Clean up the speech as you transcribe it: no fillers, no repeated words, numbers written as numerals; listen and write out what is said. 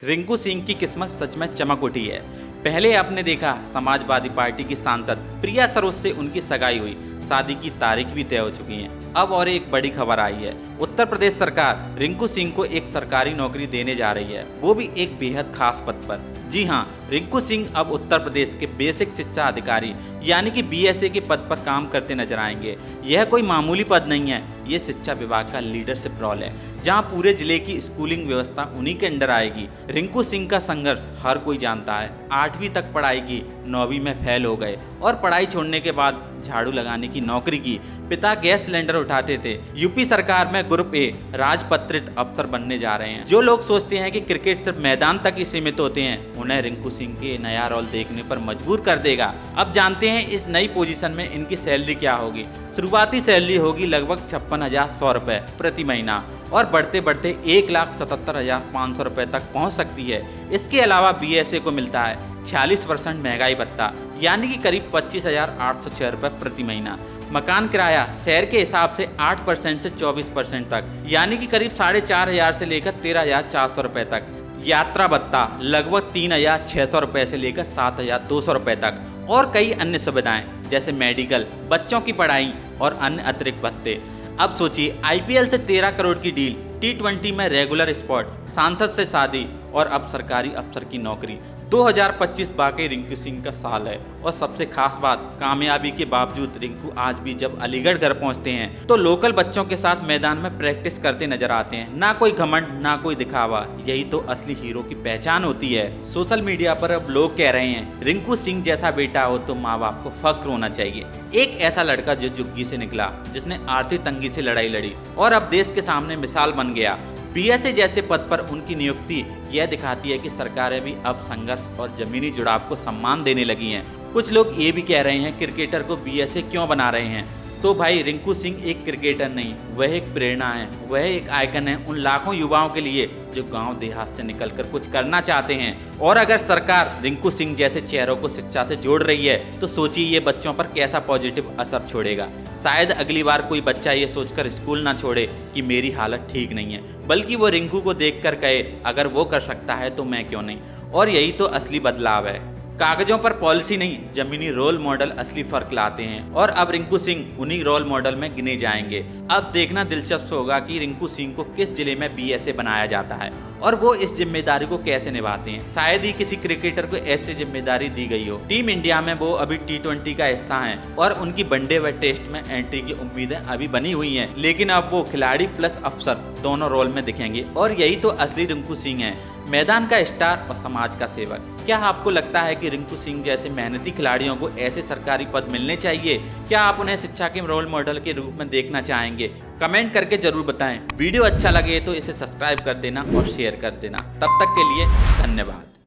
रिंकू सिंह की किस्मत सच में चमक उठी है। पहले आपने देखा समाजवादी पार्टी की सांसद प्रिया सरोज से उनकी सगाई हुई, शादी की तारीख भी तय हो चुकी है। अब और एक बड़ी खबर आई है, उत्तर प्रदेश सरकार रिंकू सिंह को एक सरकारी नौकरी देने जा रही है, वो भी एक बेहद खास पद पर। जी हाँ, रिंकू सिंह अब उत्तर प्रदेश के बेसिक शिक्षा अधिकारी यानी कि बीएसए के पद पर काम करते नजर आएंगे। यह कोई मामूली पद नहीं है, ये शिक्षा विभाग का लीडरशिप रोल है, जहां पूरे जिले की स्कूलिंग व्यवस्था उन्हीं के अंडर आएगी। रिंकू सिंह का संघर्ष हर कोई जानता है। 8वीं तक पढ़ाई की, 9वीं में फेल हो गए और पढ़ाई छोड़ने के बाद झाड़ू लगाने की नौकरी की। पिता गैस सिलेंडर उठाते थे। यूपी सरकार में ग्रुप ए राजपत्रित अफसर बनने जा रहे हैं। जो लोग सोचते हैं कि क्रिकेट सिर्फ मैदान तक ही सीमित होते हैं, उन्हें रिंकू सिंह के नया रोल देखने पर मजबूर कर देगा। अब जानते हैं इस नई पोजीशन में इनकी सैलरी क्या होगी। शुरुआती सैलरी होगी लगभग 56,100 रुपये प्रति महीना और बढ़ते बढ़ते 1,77,500 रुपये तक पहुंच सकती है। इसके अलावा बीएसए को मिलता है 46% महंगाई भत्ता यानी कि करीब 25,806 रुपये प्रति महीना। मकान किराया शहर के हिसाब से 8% से 24% तक यानी कि करीब 4,500 से लेकर 13,400 रुपये तक। यात्रा भत्ता लगभग 3,600 रुपये से लेकर 7,200 रुपये तक और कई अन्य सुविधाएं जैसे मेडिकल, बच्चों की पढ़ाई और अन्य अतिरिक्त भत्ते। अब सोचिए, आईपीएल से 13 करोड़ की डील, T20 में रेगुलर स्पॉट, सांसद से शादी और अब सरकारी अफसर की नौकरी। 2025 वाकई रिंकू सिंह का साल है और सबसे खास बात, कामयाबी के बावजूद रिंकू आज भी जब अलीगढ़ घर पहुंचते हैं तो लोकल बच्चों के साथ मैदान में प्रैक्टिस करते नजर आते हैं। ना कोई घमंड, ना कोई दिखावा, यही तो असली हीरो की पहचान होती है। सोशल मीडिया पर अब लोग कह रहे हैं रिंकू सिंह जैसा बेटा हो तो माँ बाप को फख्र होना चाहिए। एक ऐसा लड़का जो झुग्गी से निकला, जिसने आर्थिक तंगी से लड़ाई लड़ी और अब देश के सामने मिसाल बन गया। बीएसए जैसे पद पर उनकी नियुक्ति यह दिखाती है कि सरकारें भी अब संघर्ष और जमीनी जुड़ाव को सम्मान देने लगी हैं। कुछ लोग ये भी कह रहे हैं क्रिकेटर को बीएसए क्यों बना रहे हैं। तो भाई, रिंकू सिंह एक क्रिकेटर नहीं, वह एक प्रेरणा है, वह एक आइकन है उन लाखों युवाओं के लिए जो गांव देहात से निकलकर कुछ करना चाहते हैं। और अगर सरकार रिंकू सिंह जैसे चेहरों को शिक्षा से जोड़ रही है तो सोचिए ये बच्चों पर कैसा पॉजिटिव असर छोड़ेगा। शायद अगली बार कोई बच्चा ये सोचकर स्कूल ना छोड़े कि मेरी हालत ठीक नहीं है, बल्कि वो रिंकू को देखकर कहे अगर वो कर सकता है तो मैं क्यों नहीं। और यही तो असली बदलाव है। कागजों पर पॉलिसी नहीं, जमीनी रोल मॉडल असली फर्क लाते हैं और अब रिंकू सिंह उन्हीं रोल मॉडल में गिने जाएंगे। अब देखना दिलचस्प होगा कि रिंकू सिंह को किस जिले में बीएसए बनाया जाता है और वो इस जिम्मेदारी को कैसे निभाते हैं। शायद ही किसी क्रिकेटर को ऐसी जिम्मेदारी दी गई हो। टीम इंडिया में वो अभी T20 का हिस्सा हैं और उनकी वनडे व टेस्ट में एंट्री की उम्मीदें अभी बनी हुई हैं, लेकिन अब वो खिलाड़ी प्लस अफसर दोनों रोल में दिखेंगे और यही तो असली रिंकू सिंह है, मैदान का स्टार और समाज का सेवक। क्या आपको लगता है कि रिंकू सिंह जैसे मेहनती खिलाड़ियों को ऐसे सरकारी पद मिलने चाहिए? क्या आप उन्हें शिक्षा के रोल मॉडल के रूप में देखना चाहेंगे? कमेंट करके जरूर बताएं। वीडियो अच्छा लगे तो इसे सब्सक्राइब कर देना और शेयर कर देना। तब तक के लिए धन्यवाद।